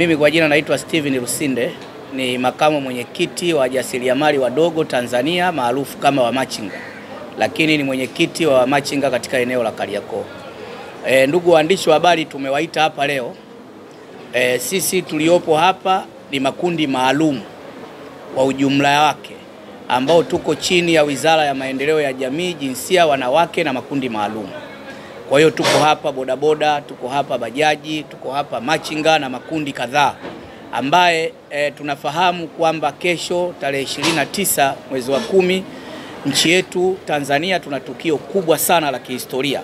Mimi kwa jina naitwa Steven Lusinde, ni makamu mwenyekiti wa wajasiriamali wadogo Tanzania maarufu kama wamachinga, lakini ni mwenyekiti wa wamachinga katika eneo la Kariakoo. Ndugu waandishi wa habari, tumewaita hapa leo. Sisi tuliopo hapa ni makundi maalum kwa ujumla wake ambao tuko chini ya Wizara ya Maendeleo ya Jamii, Jinsia, Wanawake na Makundi Maalum. Kwa hiyo tuko hapa bodaboda, tuko hapa bajaji, tuko hapa machinga na makundi kadhaa ambaye tunafahamu kwamba kesho tarehe 29 mwezi wa 10 nchi yetu Tanzania tuna tukio kubwa sana la kihistoria.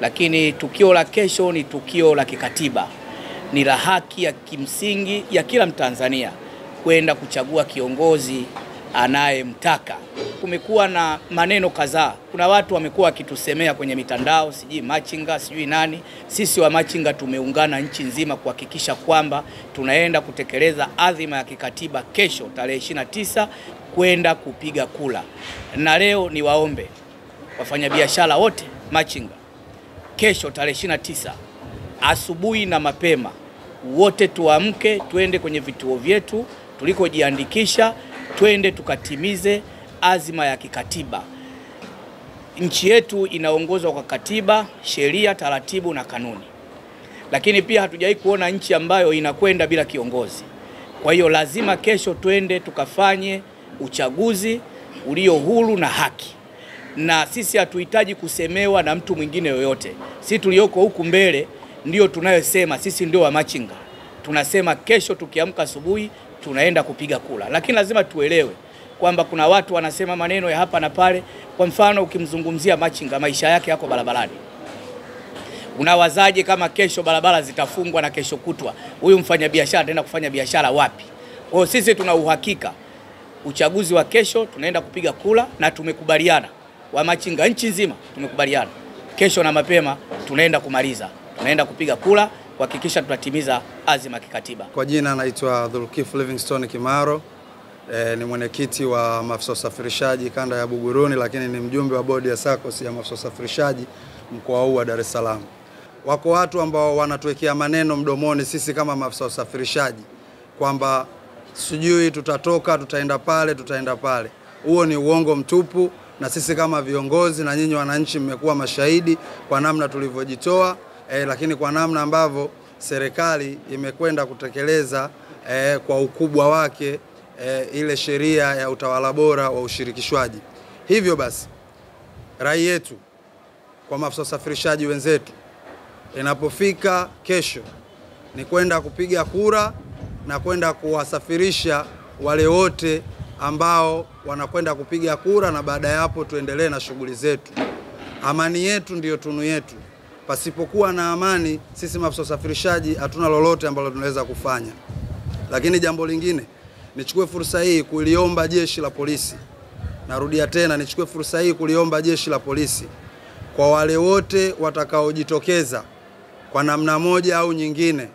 Lakini tukio la kesho ni tukio la kikatiba. Ni la haki ya kimsingi ya kila Mtanzania kwenda kuchagua kiongozi anayemtaka. Kumekuwa na maneno kadhaa. Kuna watu wamekuwa wakitusemea kwenye mitandao, sijui machinga, sijui nani. Sisi wa machinga tumeungana nchi nzima kuhakikisha kwamba tunaenda kutekeleza adhima ya kikatiba kesho tarehe 29 kwenda kupiga kura. Na leo ni waombe wafanyabiashara wote machinga, kesho tarehe 29 asubuhi na mapema wote tuamke, twende kwenye vituo vyetu tulikojiandikisha, twende tukatimize azima ya kikatiba. Nchi yetu inaongozwa kwa katiba, sheria, taratibu na kanuni. Lakini pia hatujawahi kuona nchi ambayo inakwenda bila kiongozi. Kwa hiyo lazima kesho twende tukafanye uchaguzi ulio huru na haki. Na sisi hatuhitaji kusemewa na mtu mwingine yoyote. Sisi tulioko huku mbele ndio tunayosema, sisi ndio wa machinga. Tunasema kesho tukiamka asubuhi tunaenda kupiga kura. Lakini lazima tuelewe kwamba kuna watu wanasema maneno ya hapa na pale. Kwa mfano, ukimzungumzia machinga, maisha yake yako barabarani. Unawazaje kama kesho barabara zitafungwa na kesho kutwa huyu mfanyabiashara ataenda kufanya biashara wapi? Kwa hiyo sisi tuna uhakika uchaguzi wa kesho tunaenda kupiga kura, na tumekubaliana wa machinga nchi nzima tumekubaliana kesho na mapema tunaenda kumaliza, tunaenda kupiga kura kuhakikisha tunatimiza azima kikatiba. Kwa jina naitwa Dhulkif Livingstone Kimaro, ni mwenyekiti wa maafisa usafirishaji kanda ya Buguruni, lakini ni mjumbe wa bodi ya SACCOS ya maafisa usafirishaji mkoa huu wa Dar es Salaam. Wako watu ambao wanatuwekea maneno mdomoni sisi kama maafisa usafirishaji kwamba sijui tutatoka, tutaenda pale. Huo ni uongo mtupu, na sisi kama viongozi na nyinyi wananchi mmekuwa mashahidi kwa namna tulivyojitoa, lakini kwa namna ambavyo serikali imekwenda kutekeleza kwa ukubwa wake ile sheria ya utawala bora wa ushirikishwaji. Hivyo basi rai yetu kwa maafisa usafirishaji wenzetu, inapofika kesho ni kwenda kupiga kura na kwenda kuwasafirisha wale wote ambao wanakwenda kupiga kura, na baada ya hapo tuendelee na shughuli zetu. Amani yetu ndiyo tunu yetu. Pasipokuwa na amani, sisi maafisa usafirishaji hatuna lolote ambalo tunaweza kufanya. Lakini jambo lingine, nichukue fursa hii kuliomba jeshi la polisi. Narudia tena, nichukue fursa hii kuliomba jeshi la polisi kwa wale wote watakaojitokeza kwa namna moja au nyingine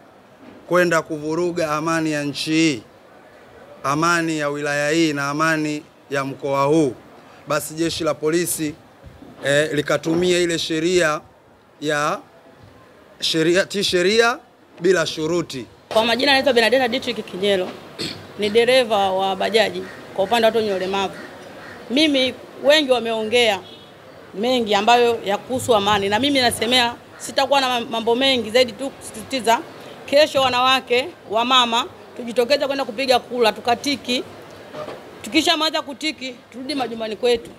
kwenda kuvuruga amani ya nchi hii, amani ya wilaya hii na amani ya mkoa huu, basi jeshi la polisi likatumia ile sheria ya sheria bila shuruti. Kwa majina naitwa Benadeta Dietrich Kinyelo, ni dereva wa bajaji kwa upande wa watu wenye ulemavu. Mimi wengi wameongea mengi ambayo ya kuhusu amani, na mimi nasemea sitakuwa na mambo mengi zaidi tu kusisitiza kesho wanawake wa mama tujitokeze kwenda kupiga kura, tukatiki. Tukishamaliza kutiki turudi majumbani kwetu.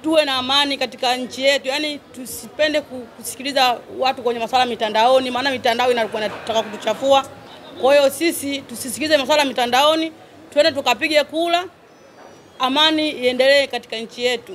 Tuwe na amani katika nchi yetu. Yaani tusipende kusikiliza watu kwenye masuala mitandaoni, maana mitandao inakuwa inataka kutuchafua. Kwa hiyo sisi tusisikilize masuala mitandaoni, twende tukapige kura, amani iendelee katika nchi yetu.